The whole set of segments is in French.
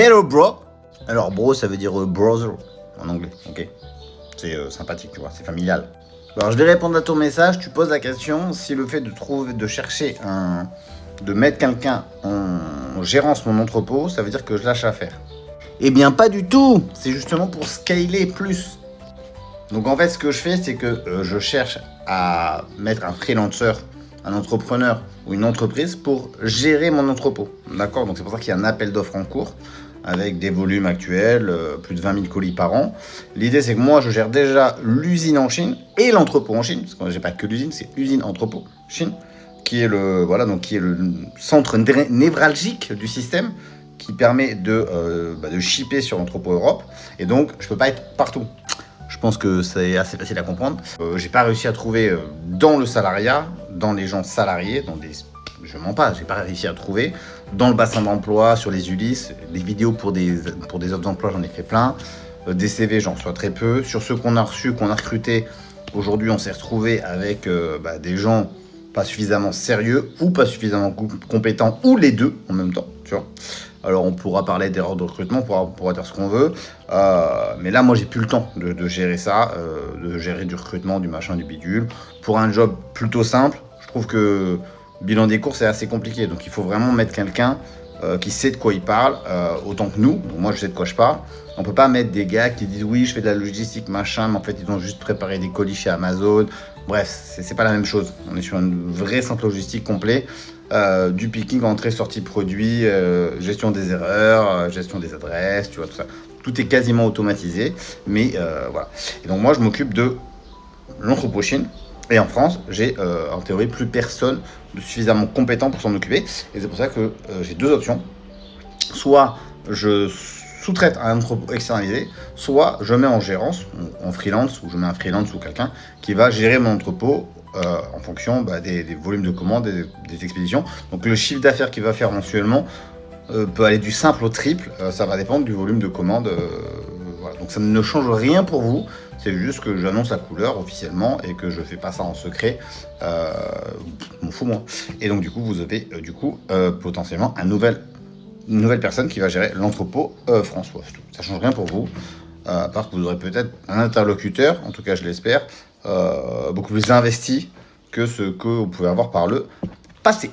Hello bro. Alors bro, ça veut dire brother en anglais, ok. C'est sympathique, tu vois, c'est familial. Alors je vais répondre à ton message. Tu poses la question si le fait de mettre quelqu'un en gérance mon entrepôt, ça veut dire que je lâche l'affaire. Eh bien pas du tout. C'est justement pour scaler plus. Donc en fait, ce que je fais, c'est que je cherche à mettre un freelancer, un entrepreneur ou une entreprise pour gérer mon entrepôt. D'accord. Donc c'est pour ça qu'il y a un appel d'offres en cours avec des volumes actuels, plus de 20 000 colis par an. L'idée, c'est que moi, je gère déjà l'usine en Chine et l'entrepôt en Chine, parce que j'ai pas que l'usine, c'est usine, entrepôt, Chine, qui est le centre névralgique du système, qui permet de shipper sur l'entrepôt Europe. Et donc, je peux pas être partout. Je pense que c'est assez facile à comprendre. J'ai pas réussi à trouver dans le salariat, dans les gens salariés, je mens pas, j'ai pas réussi à trouver. Dans le bassin d'emploi, sur les Ulysse, des vidéos pour des offres d'emploi, j'en ai fait plein. Des CV, j'en reçois très peu. Sur ceux qu'on a reçus, qu'on a recrutés, aujourd'hui, on s'est retrouvé avec des gens pas suffisamment sérieux ou pas suffisamment compétents, ou les deux en même temps, tu vois. Alors, on pourra parler d'erreurs de recrutement, on pourra dire ce qu'on veut. Mais là, moi, j'ai plus le temps de gérer ça, de gérer du recrutement, du machin, du bidule. Pour un job plutôt simple, je trouve que bilan des cours, c'est assez compliqué. Donc, il faut vraiment mettre quelqu'un qui sait de quoi il parle, autant que nous. Donc, moi, je sais de quoi je parle. On peut pas mettre des gars qui disent oui, je fais de la logistique, machin, mais en fait, ils ont juste préparé des colis chez Amazon. Bref, c'est pas la même chose. On est sur un vrai centre logistique complet. Du picking, entrée, sortie produit, gestion des erreurs, gestion des adresses, tu vois, tout ça. Tout est quasiment automatisé, mais voilà. Et donc moi, je m'occupe de l'entrepôt Chine. Et en France, j'ai en théorie plus personne de suffisamment compétent pour s'en occuper. Et c'est pour ça que j'ai deux options. Soit je sous-traite à un entrepôt externalisé, soit je mets en gérance, en freelance, ou je mets un freelance ou quelqu'un qui va gérer mon entrepôt en fonction des volumes de commandes et des expéditions. Donc le chiffre d'affaires qu'il va faire mensuellement peut aller du simple au triple, ça va dépendre du volume de commandes. Voilà. Donc ça ne change rien pour vous, c'est juste que j'annonce la couleur officiellement et que je fais pas ça en secret. M'en fous moi. Et donc du coup vous avez potentiellement une nouvelle personne qui va gérer l'entrepôt François. Ça change rien pour vous, à part que vous aurez peut-être un interlocuteur, en tout cas je l'espère, beaucoup plus investi que ce que vous pouvez avoir par le passé.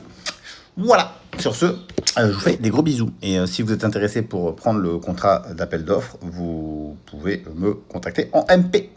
Voilà, sur ce, je vous fais des gros bisous. Et si vous êtes intéressé pour prendre le contrat d'appel d'offres, vous pouvez me contacter en MP.